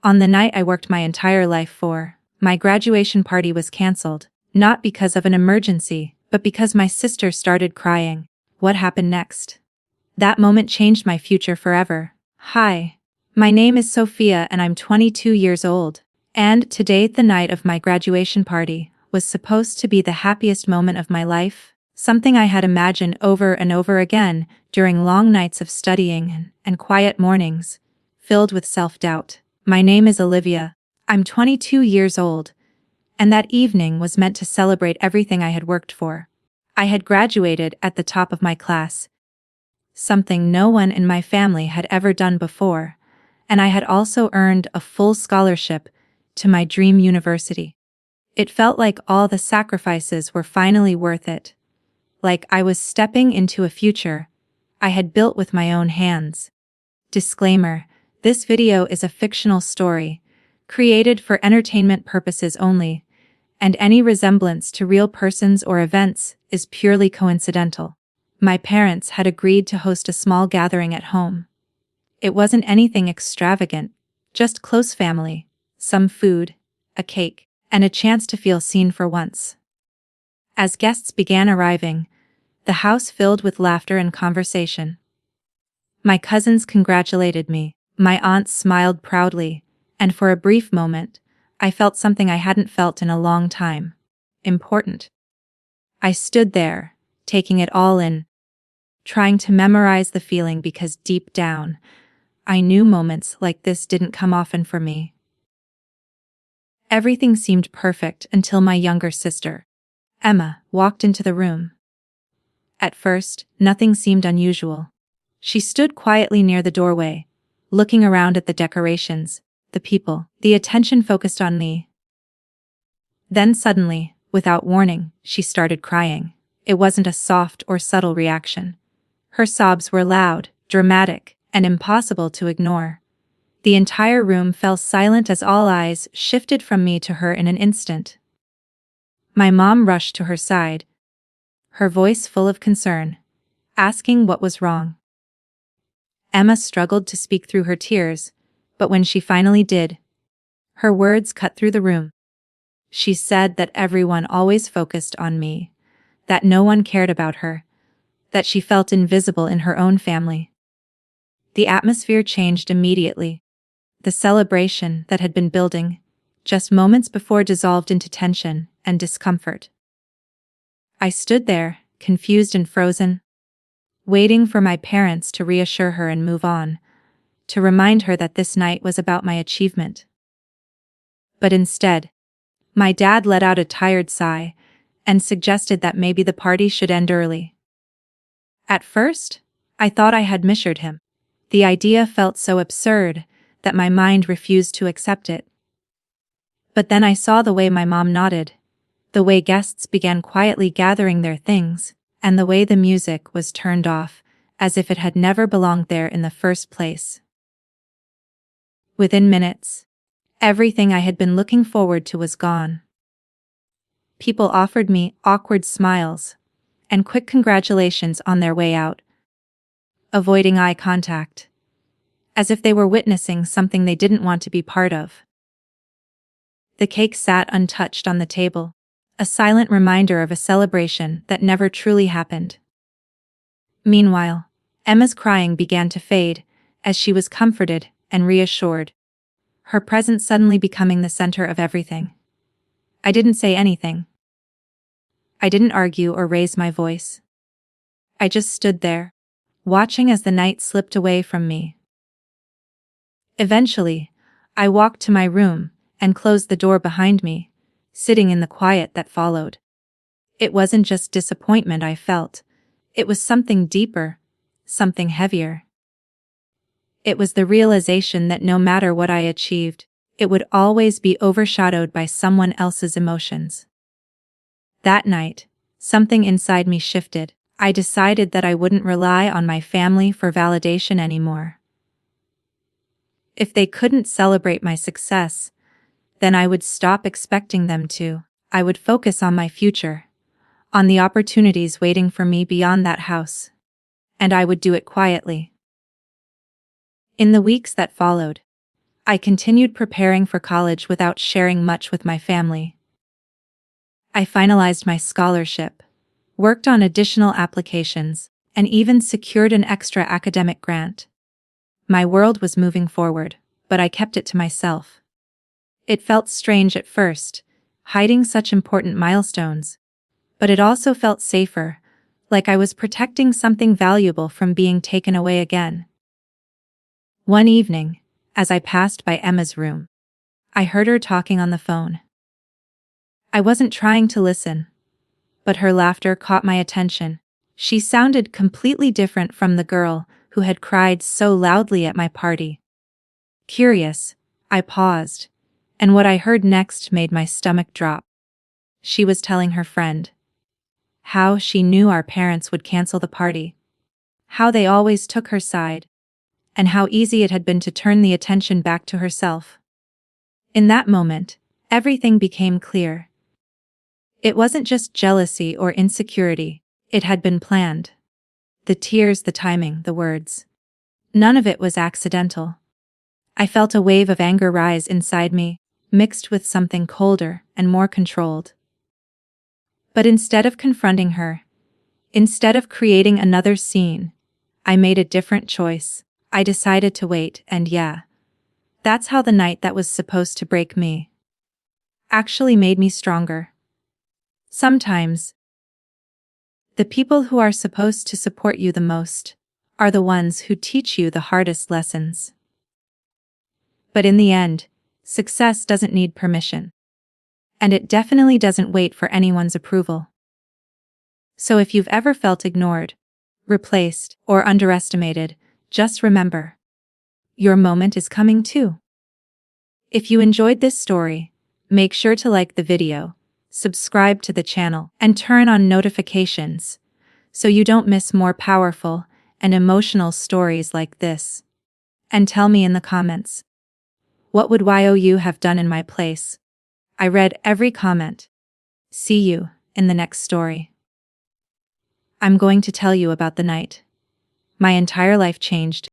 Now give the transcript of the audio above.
On the night I worked my entire life for, my graduation party was cancelled, not because of an emergency, but because my sister started crying. What happened next? That moment changed my future forever. Hi. My name is Sophia and I'm 22 years old. And today, the night of my graduation party, was supposed to be the happiest moment of my life, something I had imagined over and over again during long nights of studying and quiet mornings, filled with self-doubt. My name is Olivia. I'm 22 years old, and that evening was meant to celebrate everything I had worked for. I had graduated at the top of my class, something no one in my family had ever done before, and I had also earned a full scholarship to my dream university. It felt like all the sacrifices were finally worth it, like I was stepping into a future I had built with my own hands. Disclaimer: this video is a fictional story, created for entertainment purposes only, and any resemblance to real persons or events is purely coincidental. My parents had agreed to host a small gathering at home. It wasn't anything extravagant, just close family, some food, a cake, and a chance to feel seen for once. As guests began arriving, the house filled with laughter and conversation. My cousins congratulated me, my aunts smiled proudly, and for a brief moment, I felt something I hadn't felt in a long time. Important. I stood there, taking it all in, trying to memorize the feeling because deep down, I knew moments like this didn't come often for me. Everything seemed perfect until my younger sister, Emma, walked into the room. At first, nothing seemed unusual. She stood quietly near the doorway, looking around at the decorations, the people, the attention focused on me. Then suddenly, without warning, she started crying. It wasn't a soft or subtle reaction. Her sobs were loud, dramatic, and impossible to ignore. The entire room fell silent as all eyes shifted from me to her in an instant. My mom rushed to her side, her voice full of concern, asking what was wrong. Emma struggled to speak through her tears, but when she finally did, her words cut through the room. She said that everyone always focused on me, that no one cared about her, that she felt invisible in her own family. The atmosphere changed immediately. The celebration that had been building, just moments before, dissolved into tension and discomfort. I stood there, confused and frozen, waiting for my parents to reassure her and move on, to remind her that this night was about my achievement. But instead, my dad let out a tired sigh and suggested that maybe the party should end early. At first, I thought I had misheard him. The idea felt so absurd that my mind refused to accept it. But then I saw the way my mom nodded, the way guests began quietly gathering their things, and the way the music was turned off, as if it had never belonged there in the first place. Within minutes, everything I had been looking forward to was gone. People offered me awkward smiles and quick congratulations on their way out, avoiding eye contact, as if they were witnessing something they didn't want to be part of. The cake sat untouched on the table, a silent reminder of a celebration that never truly happened. Meanwhile, Emma's crying began to fade, as she was comforted and reassured, her presence suddenly becoming the center of everything. I didn't say anything. I didn't argue or raise my voice. I just stood there, watching as the night slipped away from me. Eventually, I walked to my room and closed the door behind me, sitting in the quiet that followed. It wasn't just disappointment I felt, it was something deeper, something heavier. It was the realization that no matter what I achieved, it would always be overshadowed by someone else's emotions. That night, something inside me shifted. I decided that I wouldn't rely on my family for validation anymore. If they couldn't celebrate my success, then I would stop expecting them to. I would focus on my future, on the opportunities waiting for me beyond that house. And I would do it quietly. In the weeks that followed, I continued preparing for college without sharing much with my family. I finalized my scholarship, worked on additional applications, and even secured an extra academic grant. My world was moving forward, but I kept it to myself. It felt strange at first, hiding such important milestones, but it also felt safer, like I was protecting something valuable from being taken away again. One evening, as I passed by Emma's room, I heard her talking on the phone. I wasn't trying to listen, but her laughter caught my attention. She sounded completely different from the girl who had cried so loudly at my party. Curious, I paused, and what I heard next made my stomach drop. She was telling her friend how she knew our parents would cancel the party, how they always took her side, and how easy it had been to turn the attention back to herself. In that moment, everything became clear. It wasn't just jealousy or insecurity, it had been planned. The tears, the timing, the words. None of it was accidental. I felt a wave of anger rise inside me, mixed with something colder and more controlled. But instead of confronting her, instead of creating another scene, I made a different choice. I decided to wait, and yeah, that's how the night that was supposed to break me actually made me stronger. Sometimes, the people who are supposed to support you the most are the ones who teach you the hardest lessons. But in the end, success doesn't need permission. And it definitely doesn't wait for anyone's approval. So if you've ever felt ignored, replaced, or underestimated, just remember, your moment is coming too. If you enjoyed this story, make sure to like the video, subscribe to the channel, and turn on notifications so you don't miss more powerful and emotional stories like this. And tell me in the comments, what would YOU have done in my place? I read every comment. See you in the next story. I'm going to tell you about the night my entire life changed.